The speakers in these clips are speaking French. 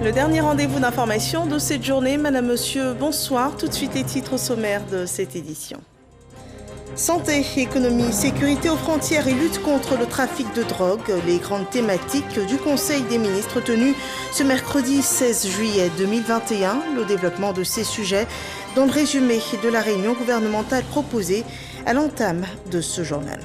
Le dernier rendez-vous d'information de cette journée. Madame, Monsieur, bonsoir. Tout de suite les titres au sommaire de cette édition. Santé, économie, sécurité aux frontières et lutte contre le trafic de drogue, les grandes thématiques du Conseil des ministres tenu ce mercredi 16 juillet 2021. Le développement de ces sujets dans le résumé de la réunion gouvernementale proposée à l'entame de ce journal.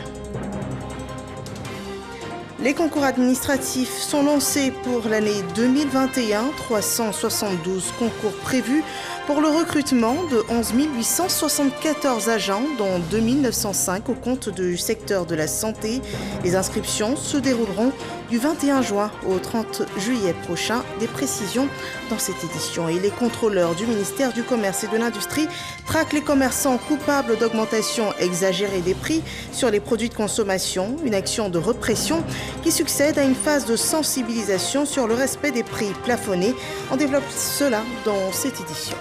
Les concours administratifs sont lancés pour l'année 2021. 372 concours prévus pour le recrutement de 11 874 agents, dont 2 905 au compte du secteur de la santé. Les inscriptions se dérouleront du 21 juin au 30 juillet prochain. Des précisions dans cette édition. Et les contrôleurs du ministère du Commerce et de l'Industrie traquent les commerçants coupables d'augmentation exagérée des prix sur les produits de consommation. Une action de répression qui succède à une phase de sensibilisation sur le respect des prix plafonnés. On développe cela dans cette édition.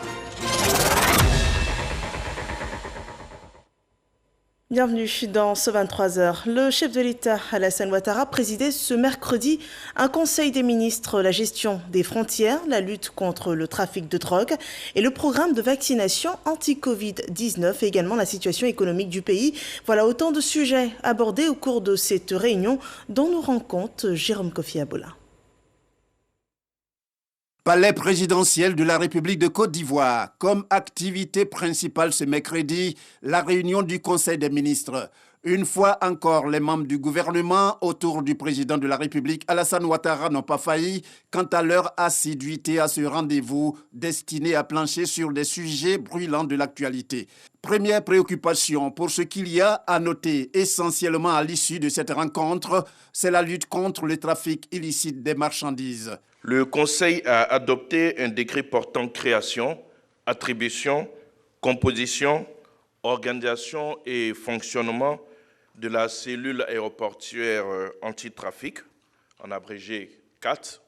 Bienvenue dans ce 23h. Le chef de l'État, Alassane Ouattara, présidait ce mercredi un conseil des ministres, la gestion des frontières, la lutte contre le trafic de drogue et le programme de vaccination anti-Covid-19 et également la situation économique du pays. Voilà autant de sujets abordés au cours de cette réunion dont nous rend compte Jérôme Kofi Abola. Palais présidentiel de la République de Côte d'Ivoire. Comme activité principale ce mercredi, la réunion du Conseil des ministres. Une fois encore, les membres du gouvernement autour du président de la République, Alassane Ouattara, n'ont pas failli quant à leur assiduité à ce rendez-vous destiné à plancher sur des sujets brûlants de l'actualité. Première préoccupation pour ce qu'il y a à noter essentiellement à l'issue de cette rencontre, c'est la lutte contre le trafic illicite des marchandises. Le Conseil a adopté un décret portant création, attribution, composition, organisation et fonctionnement de la cellule aéroportuaire anti-trafic, en abrégé CAT,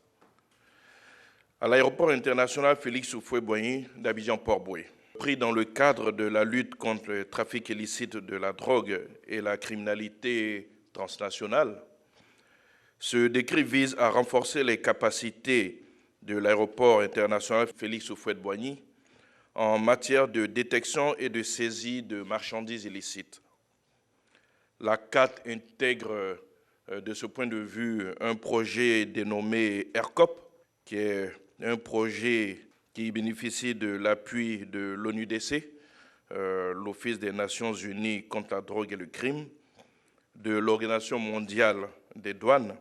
à l'aéroport international Félix Houphouët-Boigny d'Abidjan-Port-Boué. Pris dans le cadre de la lutte contre le trafic illicite de la drogue et la criminalité transnationale, ce décret vise à renforcer les capacités de l'aéroport international Félix Houphouët-Boigny en matière de détection et de saisie de marchandises illicites. La CAT intègre de ce point de vue un projet dénommé AirCop, qui est un projet qui bénéficie de l'appui de l'ONUDC, l'Office des Nations Unies contre la drogue et le crime, de l'Organisation mondiale des douanes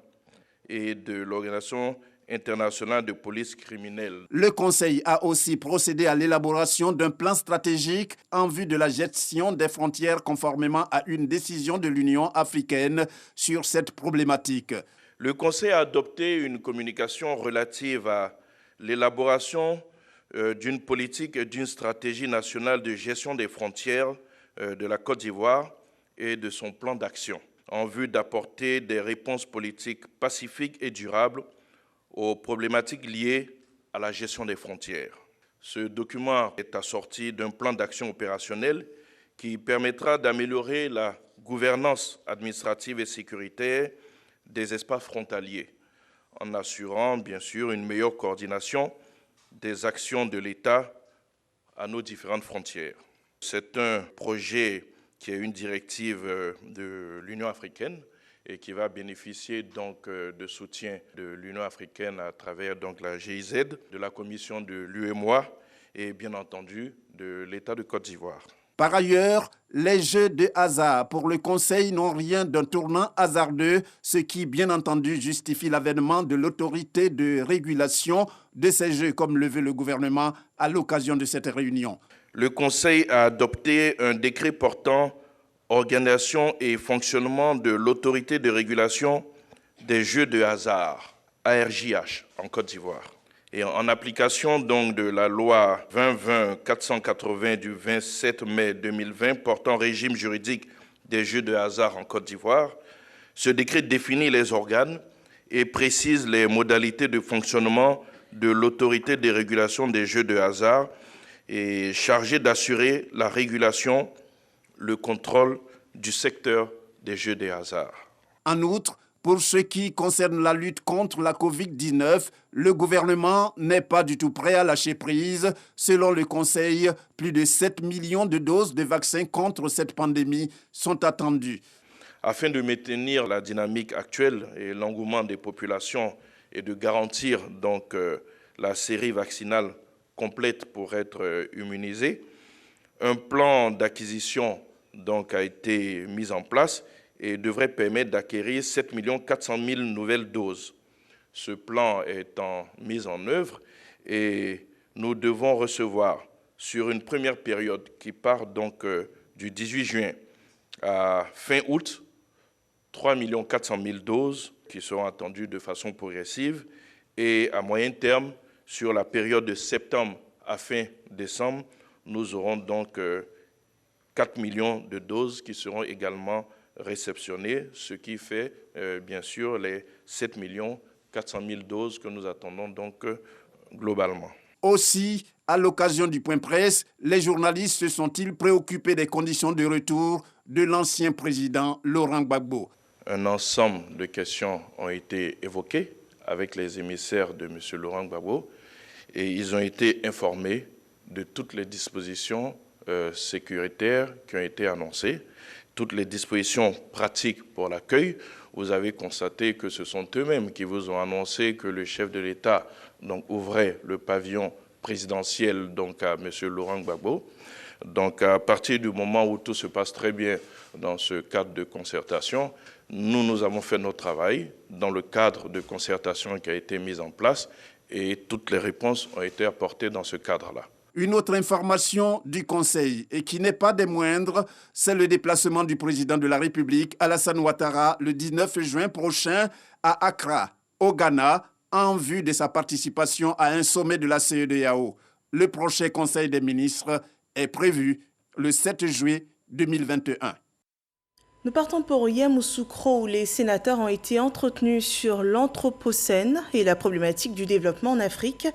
et de l'Organisation internationale de police criminelle. Le Conseil a aussi procédé à l'élaboration d'un plan stratégique en vue de la gestion des frontières conformément à une décision de l'Union africaine sur cette problématique. Le Conseil a adopté une communication relative à l'élaboration d'une politique et d'une stratégie nationale de gestion des frontières de la Côte d'Ivoire et de son plan d'action, en vue d'apporter des réponses politiques pacifiques et durables aux problématiques liées à la gestion des frontières. Ce document est assorti d'un plan d'action opérationnel qui permettra d'améliorer la gouvernance administrative et sécuritaire des espaces frontaliers, en assurant bien sûr une meilleure coordination des actions de l'État à nos différentes frontières. C'est un projet qui est une directive de l'Union africaine et qui va bénéficier donc de soutien de l'Union africaine à travers donc la GIZ, de la Commission de l'UEMOA et bien entendu de l'État de Côte d'Ivoire. Par ailleurs, les jeux de hasard pour le Conseil n'ont rien d'un tournant hasardeux, ce qui bien entendu justifie l'avènement de l'autorité de régulation de ces jeux, comme le veut le gouvernement à l'occasion de cette réunion. Le Conseil a adopté un décret portant organisation et fonctionnement de l'autorité de régulation des jeux de hasard, ARJH, en Côte d'Ivoire. Et en application donc de la loi 2020-480 du 27 mai 2020 portant régime juridique des jeux de hasard en Côte d'Ivoire, ce décret définit les organes et précise les modalités de fonctionnement de l'autorité de régulation des jeux de hasard et chargée d'assurer la régulation, le contrôle du secteur des jeux de hasard. En outre, Pour ce qui concerne la lutte contre la Covid-19, le gouvernement n'est pas du tout prêt à lâcher prise. Selon le Conseil, plus de 7 millions de doses de vaccins contre cette pandémie sont attendues. Afin de maintenir la dynamique actuelle et l'engouement des populations et de garantir donc la série vaccinale complète pour être immunisée, un plan d'acquisition donc a été mis en place et devrait permettre d'acquérir 7 400 000 nouvelles doses. Ce plan est en mise en œuvre et nous devons recevoir sur une première période qui part donc du 18 juin à fin août 3 400 000 doses qui seront attendues de façon progressive et à moyen terme, sur la période de septembre à fin décembre, nous aurons donc 4 millions de doses qui seront également réceptionnées, ce qui fait bien sûr les 7 400 000 doses que nous attendons donc globalement. Aussi, à l'occasion du point presse, les journalistes se sont-ils préoccupés des conditions de retour de l'ancien président Laurent Gbagbo. Un ensemble de questions ont été évoquées avec les émissaires de M. Laurent Gbagbo et ils ont été informés de toutes les dispositions sécuritaires qui ont été annoncées, toutes les dispositions pratiques pour l'accueil. Vous avez constaté que ce sont eux-mêmes qui vous ont annoncé que le chef de l'État donc, ouvrait le pavillon présidentiel donc, à M. Laurent Gbagbo. Donc à partir du moment où tout se passe très bien dans ce cadre de concertation, nous avons fait notre travail dans le cadre de concertation qui a été mis en place et toutes les réponses ont été apportées dans ce cadre-là. Une autre information du Conseil, et qui n'est pas des moindres, c'est le déplacement du président de la République, Alassane Ouattara, le 19 juin prochain à Accra, au Ghana, en vue de sa participation à un sommet de la CEDEAO. Le prochain Conseil des ministres est prévu le 7 juillet 2021. Nous partons pour Yamoussoukro où les sénateurs ont été entretenus sur l'Anthropocène et la problématique du développement en Afrique.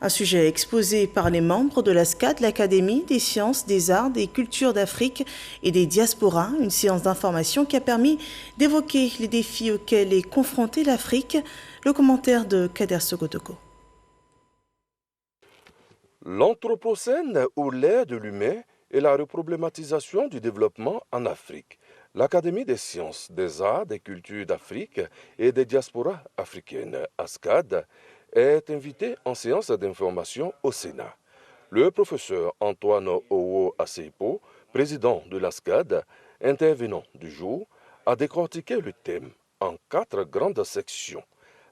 Un sujet exposé par les membres de la SCAD, l'Académie des sciences, des arts, des cultures d'Afrique et des diasporas. Une séance d'information qui a permis d'évoquer les défis auxquels est confrontée l'Afrique. Le commentaire de Kader Sogotoko. L'Anthropocène ou l'ère de l'humain et la reproblématisation du développement en Afrique. L'Académie des sciences, des arts, des cultures d'Afrique et des diasporas africaines, ASCAD, est invitée en séance d'information au Sénat. Le professeur Antoine Owo Aseipo, président de l'ASCAD, intervenant du jour, a décortiqué le thème en 4 grandes sections.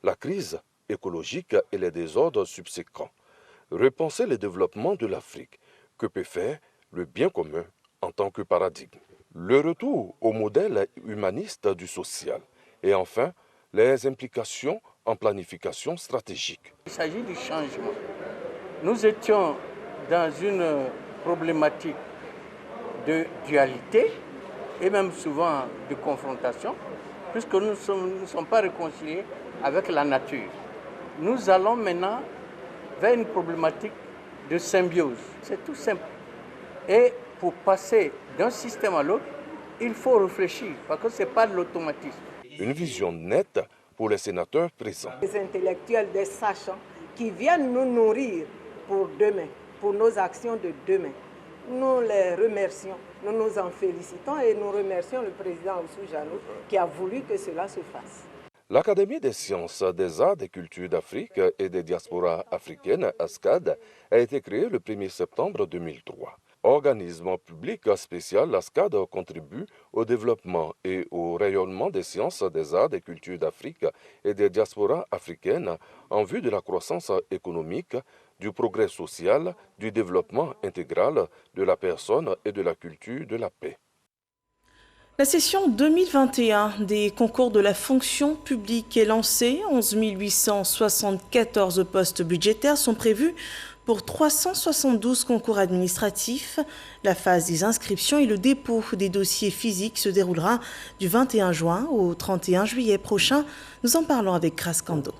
La crise écologique et les désordres subséquents. Repenser le développement de l'Afrique. Que peut faire le bien commun en tant que paradigme. Le retour au modèle humaniste du social. Et enfin, les implications en planification stratégique. Il s'agit du changement. Nous étions dans une problématique de dualité et même souvent de confrontation, puisque nous ne sommes pas réconciliés avec la nature. Nous allons maintenant vers une problématique de symbiose. C'est tout simple. Et pour passer d'un système à l'autre, il faut réfléchir, parce que ce n'est pas de l'automatisme. Une vision nette pour les sénateurs présents. Des intellectuels, des sachants, qui viennent nous nourrir pour demain, pour nos actions de demain. Nous les remercions, nous nous en félicitons et nous remercions le président Oussou Janou qui a voulu que cela se fasse. L'Académie des sciences, des arts, des cultures d'Afrique et des diasporas africaines, ASCAD, a été créée le 1er septembre 2003. Organisme public spécial, l'ASCAD contribue au développement et au rayonnement des sciences, des arts, des cultures d'Afrique et des diasporas africaines en vue de la croissance économique, du progrès social, du développement intégral de la personne et de la culture de la paix. La session 2021 des concours de la fonction publique est lancée. 11 874 postes budgétaires sont prévus pour 372 concours administratifs. La phase des inscriptions et le dépôt des dossiers physiques se déroulera du 21 juin au 31 juillet prochain. Nous en parlons avec Kraskando.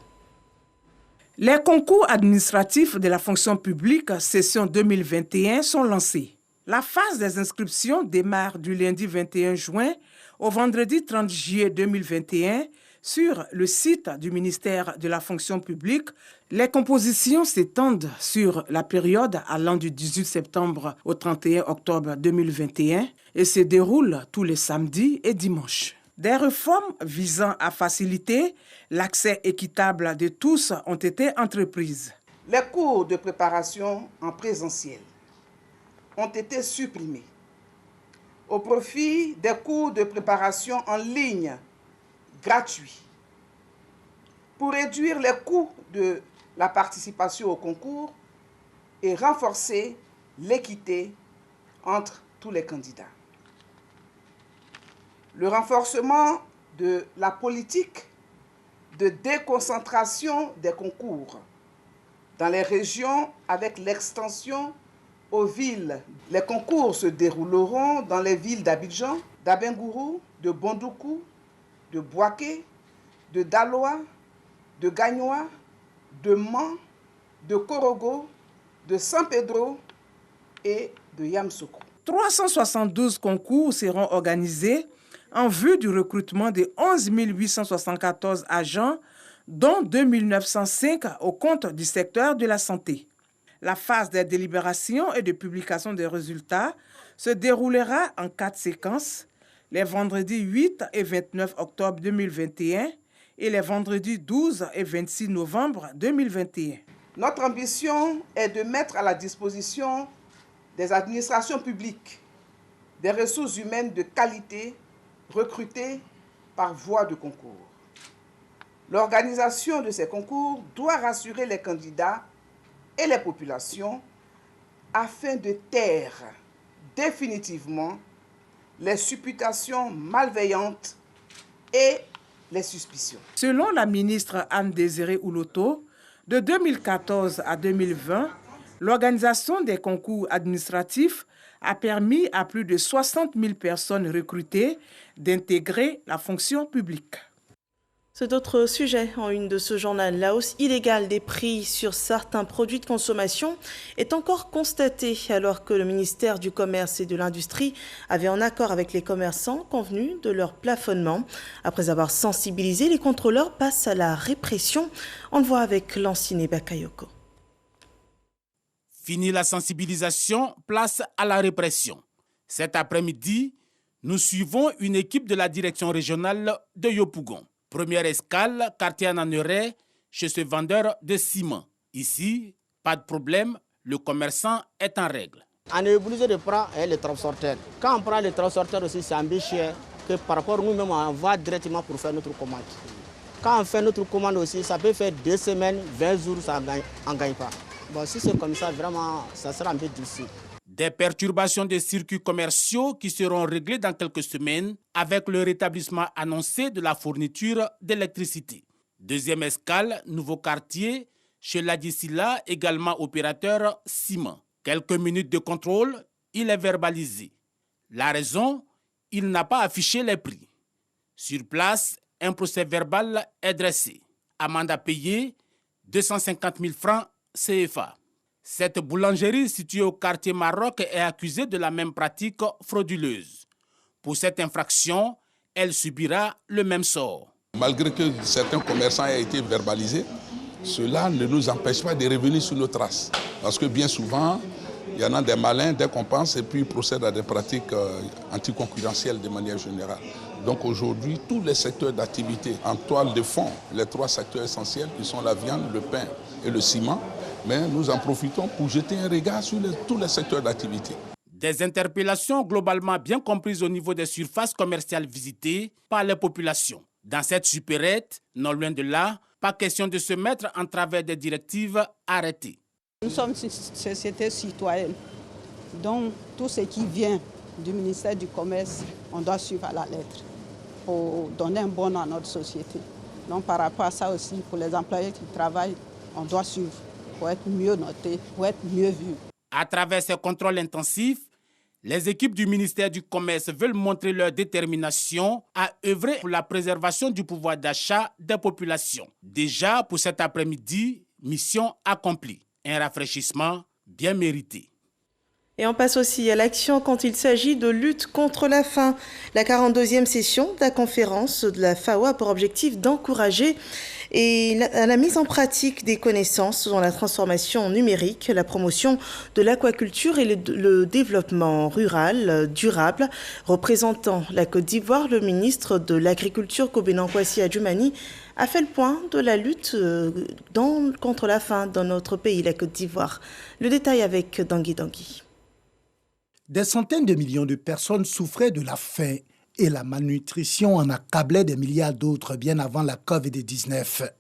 Les concours administratifs de la fonction publique session 2021 sont lancés. La phase des inscriptions démarre du lundi 21 juin au vendredi 30 juillet 2021 Sur le site du ministère de la fonction publique, les compositions s'étendent sur la période allant du 18 septembre au 31 octobre 2021 et se déroulent tous les samedis et dimanches. Des réformes visant à faciliter l'accès équitable de tous ont été entreprises. Les cours de préparation en présentiel ont été supprimés au profit des cours de préparation en ligne gratuits. Pour réduire les coûts de la participation au concours et renforcer l'équité entre tous les candidats. Le renforcement de la politique de déconcentration des concours dans les régions avec l'extension aux villes. Les concours se dérouleront dans les villes d'Abidjan, d'Abengourou, de Bondoukou, de Bouaké, de Daloa, de Gagnoa, de Mans, de Korogo, de San Pedro et de Yamoussoukro. 372 concours seront organisés en vue du recrutement de 11 874 agents, dont 2 905 au compte du secteur de la santé. La phase de délibération et de publication des résultats se déroulera en 4 séquences, les vendredis 8 et 29 octobre 2021 et les vendredis 12 et 26 novembre 2021. Notre ambition est de mettre à la disposition des administrations publiques des ressources humaines de qualité recrutées par voie de concours. L'organisation de ces concours doit rassurer les candidats et les populations afin de taire définitivement les supputations malveillantes et les suspicions. Selon la ministre Anne-Désirée Ouloto, de 2014 à 2020, l'organisation des concours administratifs a permis à plus de 60 000 personnes recrutées d'intégrer la fonction publique. C'est d'autres sujets en une de ce journal. La hausse illégale des prix sur certains produits de consommation est encore constatée alors que le ministère du Commerce et de l'Industrie avait en accord avec les commerçants convenu de leur plafonnement. Après avoir sensibilisé, les contrôleurs passent à la répression. On le voit avec Lanciné Bakayoko. Fini la sensibilisation, place à la répression. Cet après-midi, nous suivons une équipe de la direction régionale de Yopougon. Première escale, quartier Ananéré, chez ce vendeur de ciment. Ici, pas de problème, le commerçant est en règle. On est obligé de prendre les transporteurs. Quand on prend les transporteurs aussi, c'est un peu cher que par rapport à nous-mêmes, on va directement pour faire notre commande. Quand on fait notre commande aussi, ça peut faire 2 semaines, 20 jours, ça ne gagne pas. Bon, si c'est comme ça, vraiment, ça sera un peu difficile. Des perturbations des circuits commerciaux qui seront réglées dans quelques semaines avec le rétablissement annoncé de la fourniture d'électricité. Deuxième escale, nouveau quartier, chez Ladisila, également opérateur ciment. Quelques minutes de contrôle, il est verbalisé. La raison, il n'a pas affiché les prix. Sur place, un procès verbal est dressé. Amende à payer, 250 000 francs CFA. Cette boulangerie située au quartier Maroc est accusée de la même pratique frauduleuse. Pour cette infraction, elle subira le même sort. Malgré que certains commerçants aient été verbalisés, cela ne nous empêche pas de revenir sur nos traces. Parce que bien souvent, il y en a des malins dès qu'on pense et puis ils procèdent à des pratiques anticoncurrentielles de manière générale. Donc aujourd'hui, tous les secteurs d'activité en toile de fond, les 3 secteurs essentiels qui sont la viande, le pain et le ciment, mais nous en profitons pour jeter un regard sur tous les secteurs d'activité. Des interpellations globalement bien comprises au niveau des surfaces commerciales visitées par les populations. Dans cette supérette, non loin de là, pas question de se mettre en travers des directives arrêtées. Nous sommes une société citoyenne, donc tout ce qui vient du ministère du Commerce, on doit suivre à la lettre pour donner un bon nom à notre société. Donc par rapport à ça aussi, pour les employés qui travaillent, on doit suivre pour être mieux notés, pour être mieux vus. À travers ces contrôles intensifs, les équipes du ministère du Commerce veulent montrer leur détermination à œuvrer pour la préservation du pouvoir d'achat des populations. Déjà, pour cet après-midi, mission accomplie. Un rafraîchissement bien mérité. Et on passe aussi à l'action quand il s'agit de lutte contre la faim. La 42e session de la conférence de la FAO a pour objectif d'encourager la mise en pratique des connaissances dans la transformation numérique, la promotion de l'aquaculture et le développement rural durable. Représentant la Côte d'Ivoire, le ministre de l'Agriculture, Kobena Kwasi Adjumani, a fait le point de la lutte contre la faim dans notre pays, la Côte d'Ivoire. Le détail avec Dangui Dangui. Des centaines de millions de personnes souffraient de la faim et la malnutrition en accablait des milliards d'autres bien avant la COVID-19.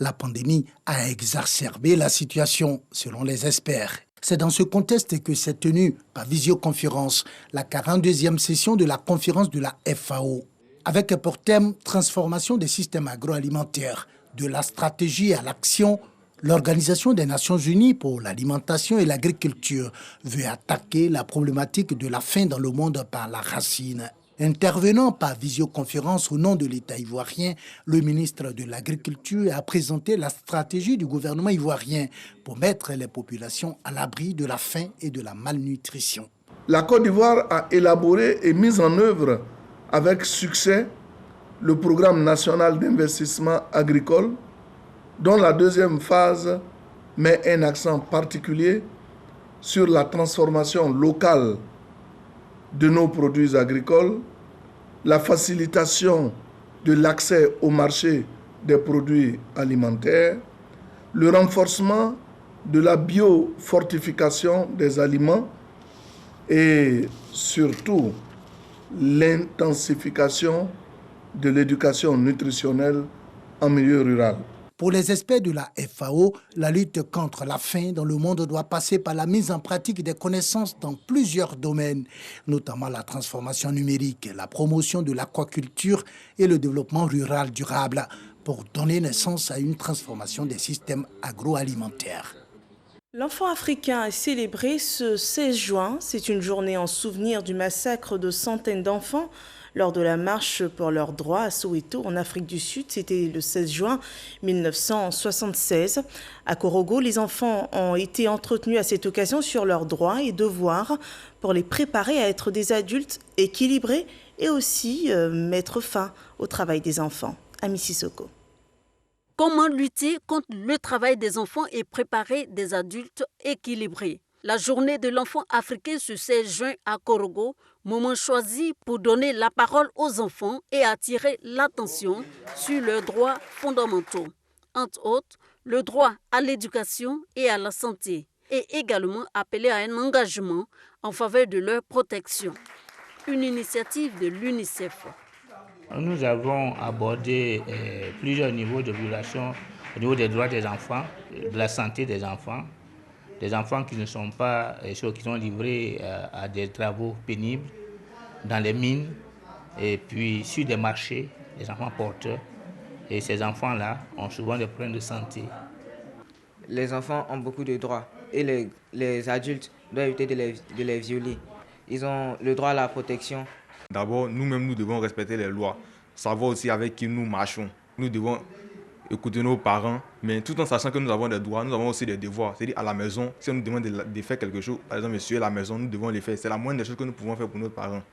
La pandémie a exacerbé la situation, selon les experts. C'est dans ce contexte que s'est tenue par visioconférence la 42e session de la conférence de la FAO, avec pour thème « Transformation des systèmes agroalimentaires, de la stratégie à l'action ». L'Organisation des Nations Unies pour l'alimentation et l'agriculture veut attaquer la problématique de la faim dans le monde par la racine. Intervenant par visioconférence au nom de l'État ivoirien, le ministre de l'Agriculture a présenté la stratégie du gouvernement ivoirien pour mettre les populations à l'abri de la faim et de la malnutrition. La Côte d'Ivoire a élaboré et mis en œuvre avec succès le programme national d'investissement agricole, dont la deuxième phase met un accent particulier sur la transformation locale de nos produits agricoles, la facilitation de l'accès au marché des produits alimentaires, le renforcement de la biofortification des aliments et surtout l'intensification de l'éducation nutritionnelle en milieu rural. Pour les experts de la FAO, la lutte contre la faim dans le monde doit passer par la mise en pratique des connaissances dans plusieurs domaines, notamment la transformation numérique, la promotion de l'aquaculture et le développement rural durable, pour donner naissance à une transformation des systèmes agroalimentaires. L'enfant africain est célébré ce 16 juin. C'est une journée en souvenir du massacre de centaines d'enfants lors de la marche pour leurs droits à Soweto, en Afrique du Sud. C'était le 16 juin 1976. À Korogo, les enfants ont été entretenus à cette occasion sur leurs droits et devoirs pour les préparer à être des adultes équilibrés et aussi mettre fin au travail des enfants. Ami Sissoko. Comment lutter contre le travail des enfants et préparer des adultes équilibrés? La journée de l'enfant africain ce 16 juin à Korogo, moment choisi pour donner la parole aux enfants et attirer l'attention sur leurs droits fondamentaux. Entre autres, le droit à l'éducation et à la santé, et également appeler à un engagement en faveur de leur protection. Une initiative de l'UNICEF. Nous avons abordé plusieurs niveaux de violation au niveau des droits des enfants, de la santé des enfants qui ne sont pas ceux qui sont livrés à des travaux pénibles dans les mines et puis sur des marchés, les enfants porteurs. Et ces enfants-là ont souvent des problèmes de santé. Les enfants ont beaucoup de droits et les adultes doivent éviter de les violer. Ils ont le droit à la protection. D'abord, nous-mêmes, nous devons respecter les lois, savoir aussi avec qui nous marchons. Nous devons écouter nos parents, mais tout en sachant que nous avons des droits, nous avons aussi des devoirs. C'est-à-dire à la maison, si on nous demande de faire quelque chose, par exemple, monsieur, à la maison, nous devons les faire. C'est la moindre des choses que nous pouvons faire pour nos parents.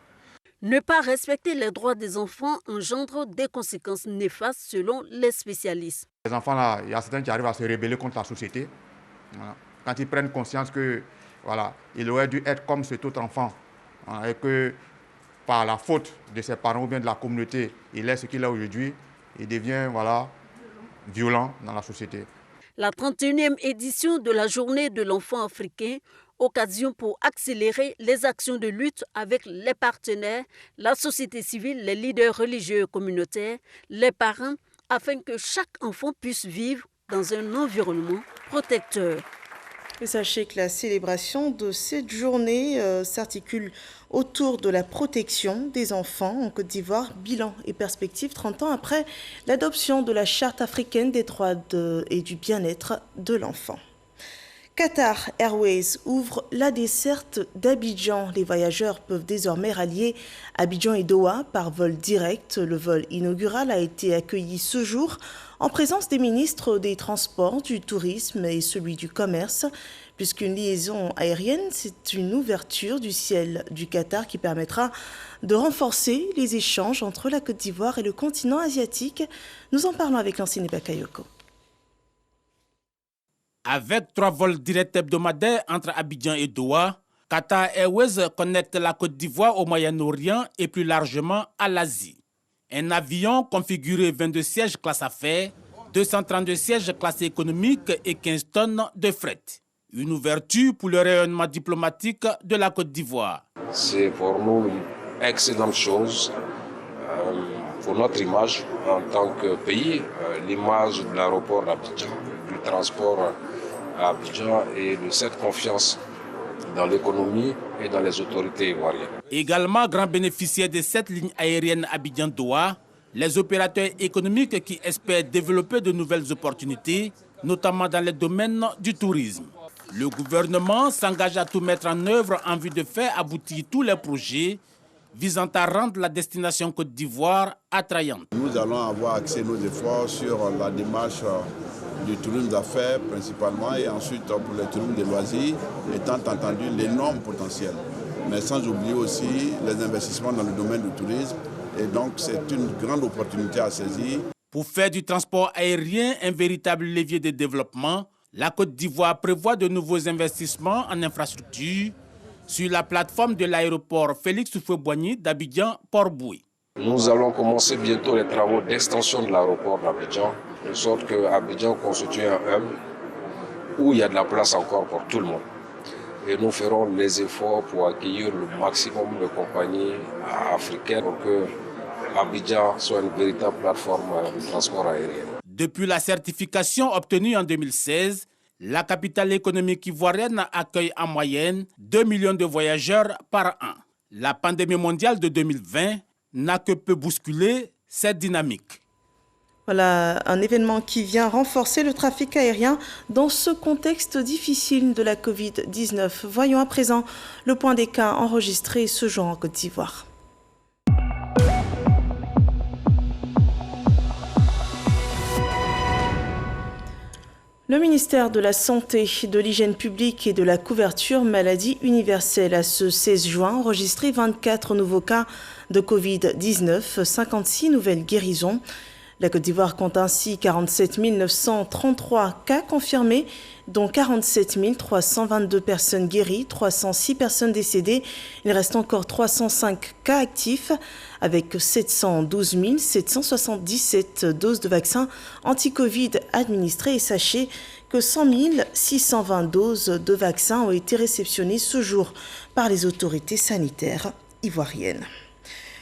Ne pas respecter les droits des enfants engendre des conséquences néfastes selon les spécialistes. Les enfants, là, il y a certains qui arrivent à se rebeller contre la société. Voilà. Quand ils prennent conscience que, voilà, il aurait dû être comme cet autre enfant, voilà, et que par la faute de ses parents ou bien de la communauté, il est ce qu'il est aujourd'hui, il devient, voilà, violent dans la société. La 31e édition de la Journée de l'enfant africain, occasion pour accélérer les actions de lutte avec les partenaires, la société civile, les leaders religieux et communautaires, les parents, afin que chaque enfant puisse vivre dans un environnement protecteur. Et sachez que la célébration de cette journée s'articule autour de la protection des enfants en Côte d'Ivoire. Bilan et perspective 30 ans après l'adoption de la Charte africaine des droits et du bien-être de l'enfant. Qatar Airways ouvre la desserte d'Abidjan. Les voyageurs peuvent désormais rallier Abidjan et Doha par vol direct. Le vol inaugural a été accueilli ce jour en présence des ministres des Transports, du Tourisme et celui du Commerce. Puisqu'une liaison aérienne, c'est une ouverture du ciel du Qatar qui permettra de renforcer les échanges entre la Côte d'Ivoire et le continent asiatique. Nous en parlons avec Lancine Bakayoko. Avec 3 vols directs hebdomadaires entre Abidjan et Doha, Qatar Airways connecte la Côte d'Ivoire au Moyen-Orient et plus largement à l'Asie. Un avion configuré 22 sièges classe affaires, 232 sièges classe économique et 15 tonnes de fret. Une ouverture pour le rayonnement diplomatique de la Côte d'Ivoire. C'est pour nous une excellente chose pour notre image en tant que pays, l'image de l'aéroport d'Abidjan, du transport à Abidjan et de cette confiance dans l'économie et dans les autorités ivoiriennes. Également grand bénéficiaire de cette ligne aérienne Abidjan-Doha, les opérateurs économiques qui espèrent développer de nouvelles opportunités, notamment dans le domaine du tourisme. Le gouvernement s'engage à tout mettre en œuvre en vue de faire aboutir tous les projets visant à rendre la destination Côte d'Ivoire attrayante. Nous allons avoir axé nos efforts sur la démarche du tourisme d'affaires principalement et ensuite pour le tourisme de loisirs, étant entendu l'énorme potentiel. Mais sans oublier aussi les investissements dans le domaine du tourisme. Et donc c'est une grande opportunité à saisir. Pour faire du transport aérien un véritable levier de développement, la Côte d'Ivoire prévoit de nouveaux investissements en infrastructure sur la plateforme de l'aéroport Félix Houphouët-Boigny d'Abidjan-Port-Boué. Nous allons commencer bientôt les travaux d'extension de l'aéroport d'Abidjan, de sorte que Abidjan constitue un hub où il y a de la place encore pour tout le monde. Et nous ferons les efforts pour accueillir le maximum de compagnies africaines pour que Abidjan soit une véritable plateforme de transport aérien. Depuis la certification obtenue en 2016, la capitale économique ivoirienne accueille en moyenne 2 millions de voyageurs par an. La pandémie mondiale de 2020 n'a que peu bousculé cette dynamique. Voilà un événement qui vient renforcer le trafic aérien dans ce contexte difficile de la Covid-19. Voyons à présent le point des cas enregistrés ce jour en Côte d'Ivoire. Le ministère de la Santé, de l'Hygiène publique et de la couverture maladie universelle a ce 16 juin enregistré 24 nouveaux cas de Covid-19, 56 nouvelles guérisons. La Côte d'Ivoire compte ainsi 47 933 cas confirmés, dont 47 322 personnes guéries, 306 personnes décédées. Il reste encore 305 cas actifs avec 712 777 doses de vaccins anti-Covid administrées. Et sachez que 100 620 doses de vaccins ont été réceptionnées ce jour par les autorités sanitaires ivoiriennes.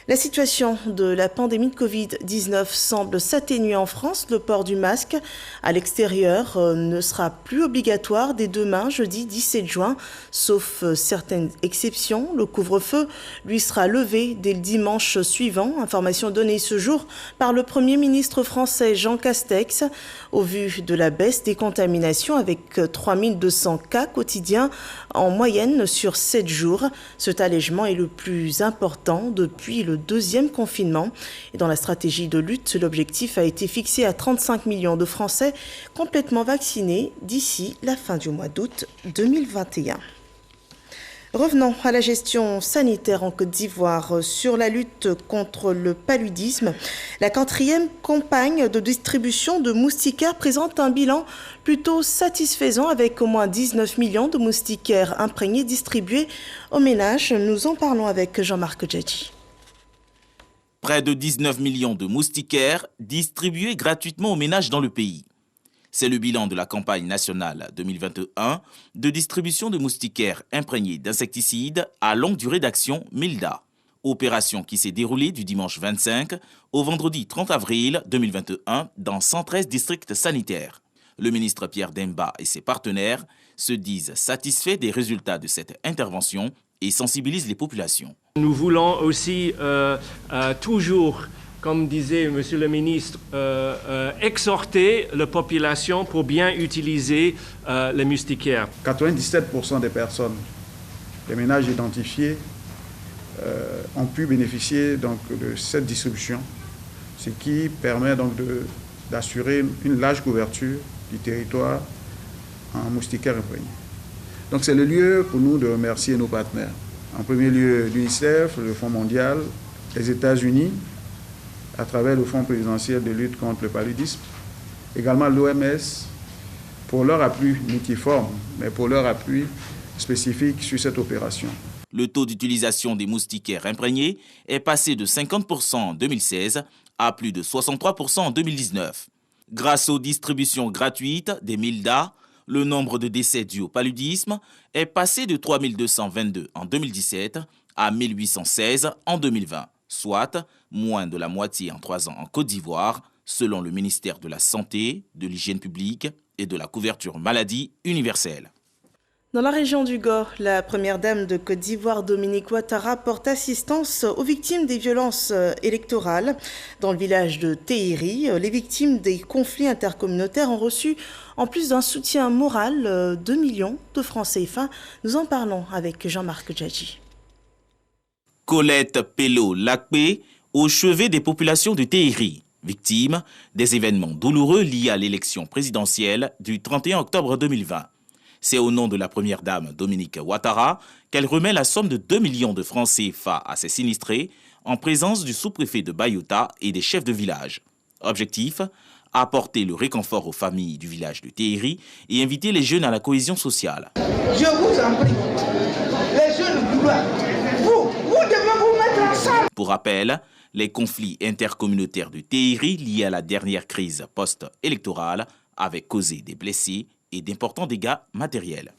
La situation de la pandémie de Covid-19 semble s'atténuer en France. Le port du masque à l'extérieur ne sera plus obligatoire dès demain, jeudi 17 juin, sauf certaines exceptions. Le couvre-feu, lui, sera levé dès le dimanche suivant. Information donnée ce jour par le Premier ministre français Jean Castex. Au vu de la baisse des contaminations avec 3200 cas quotidiens en moyenne sur 7 jours, cet allègement est le plus important depuis le deuxième confinement. Et dans la stratégie de lutte, l'objectif a été fixé à 35 millions de Français complètement vaccinés d'ici la fin du mois d'août 2021. Revenons à la gestion sanitaire en Côte d'Ivoire. Sur la lutte contre le paludisme, la 4e campagne de distribution de moustiquaires présente un bilan plutôt satisfaisant avec au moins 19 millions de moustiquaires imprégnés distribués aux ménages. Nous en parlons avec Jean-Marc Djadji. Près de 19 millions de moustiquaires distribués gratuitement aux ménages dans le pays. C'est le bilan de la campagne nationale 2021 de distribution de moustiquaires imprégnés d'insecticides à longue durée d'action MILDA. Opération qui s'est déroulée du dimanche 25 au vendredi 30 avril 2021 dans 113 districts sanitaires. Le ministre Pierre Demba et ses partenaires se disent satisfaits des résultats de cette intervention et sensibilisent les populations. Nous voulons aussi toujours comme disait Monsieur le ministre, exhorter la population pour bien utiliser les moustiquaires. 97% des personnes, des ménages identifiés, ont pu bénéficier donc, de cette distribution, ce qui permet donc d'assurer une large couverture du territoire en moustiquaires imprégnés. Donc c'est le lieu pour nous de remercier nos partenaires. En premier lieu, l'UNICEF, le Fonds mondial, les États-Unis, à travers le Fonds présidentiel de lutte contre le paludisme, également l'OMS, pour leur appui multiforme, mais pour leur appui spécifique sur cette opération. Le taux d'utilisation des moustiquaires imprégnés est passé de 50% en 2016 à plus de 63% en 2019. Grâce aux distributions gratuites des MILDA, le nombre de décès dus au paludisme est passé de 3 222 en 2017 à 1 816 en 2020, soit moins de la moitié en 3 ans en Côte d'Ivoire, selon le ministère de la Santé, de l'Hygiène publique et de la couverture maladie universelle. Dans la région du Gor, la première dame de Côte d'Ivoire, Dominique Ouattara, porte assistance aux victimes des violences électorales. Dans le village de Tehiri, les victimes des conflits intercommunautaires ont reçu, en plus d'un soutien moral, 2 millions de francs CFA. Nous en parlons avec Jean-Marc Djadji. Colette Pello-Lakpé, au chevet des populations de Tehiri, victime des événements douloureux liés à l'élection présidentielle du 31 octobre 2020. C'est au nom de la première dame Dominique Ouattara qu'elle remet la somme de 2 millions de francs CFA à ses sinistrés en présence du sous-préfet de Bayota et des chefs de village. Objectif, apporter le réconfort aux familles du village de Tehiri et inviter les jeunes à la cohésion sociale. Je vous en prie, les jeunes vous devez vous mettre ensemble. Pour rappel, les conflits intercommunautaires de Tehiri liés à la dernière crise post-électorale avaient causé des blessés et d'importants dégâts matériels.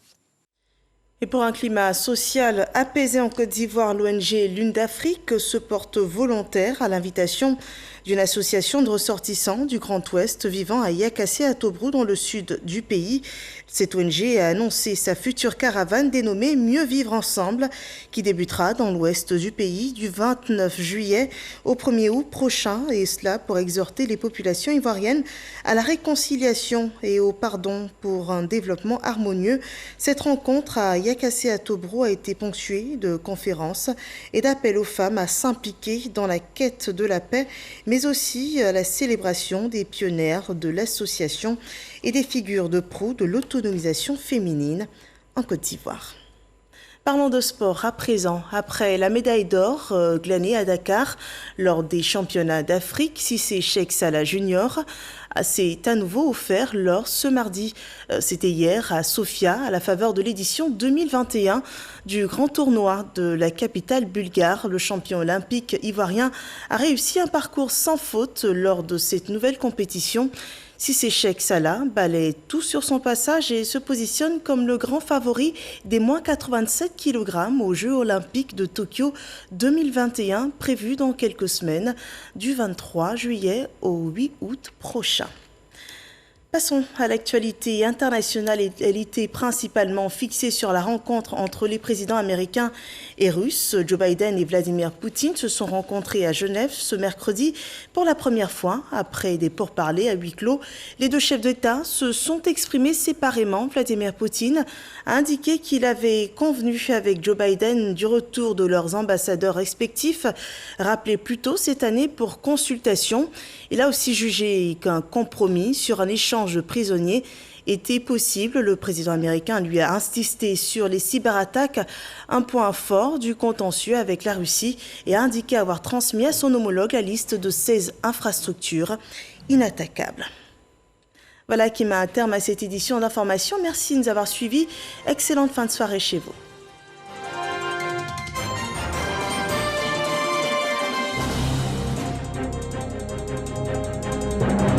Et pour un climat social apaisé en Côte d'Ivoire, l'ONG Lune d'Afrique se porte volontaire à l'invitation d'une association de ressortissants du Grand Ouest vivant à Yakassé à Tobrou dans le sud du pays. Cette ONG a annoncé sa future caravane dénommée Mieux vivre ensemble qui débutera dans l'ouest du pays du 29 juillet au 1er août prochain, et cela pour exhorter les populations ivoiriennes à la réconciliation et au pardon pour un développement harmonieux. Cette rencontre à Yakassé à Tobrou a été ponctuée de conférences et d'appels aux femmes à s'impliquer dans la quête de la paix, mais aussi à la célébration des pionnières de l'association et des figures de proue de l'autonomisation féminine en Côte d'Ivoire. Parlons de sport à présent. Après la médaille d'or glanée à Dakar lors des championnats d'Afrique, Cissé Cheikh Salah Junior s'est à nouveau offert l'or ce mardi. C'était hier à Sofia, à la faveur de l'édition 2021 du grand tournoi de la capitale bulgare. Le champion olympique ivoirien a réussi un parcours sans faute lors de cette nouvelle compétition. Cissé Cheikh Salah balaie tout sur son passage et se positionne comme le grand favori des moins 87 kg aux Jeux olympiques de Tokyo 2021 prévus dans quelques semaines, du 23 juillet au 8 août prochain. Passons à l'actualité internationale. Elle était principalement fixée sur la rencontre entre les présidents américains et russes. Joe Biden et Vladimir Poutine se sont rencontrés à Genève ce mercredi pour la première fois après des pourparlers à huis clos. Les deux chefs d'État se sont exprimés séparément. Vladimir Poutine a indiqué qu'il avait convenu avec Joe Biden du retour de leurs ambassadeurs respectifs, rappelés plus tôt cette année pour consultation. Il a aussi jugé qu'un compromis sur un échange de prisonniers était possible. Le président américain lui a insisté sur les cyberattaques, un point fort du contentieux avec la Russie, et a indiqué avoir transmis à son homologue la liste de 16 infrastructures inattaquables. Voilà qui met un terme à cette édition d'information. Merci de nous avoir suivis. Excellente fin de soirée chez vous.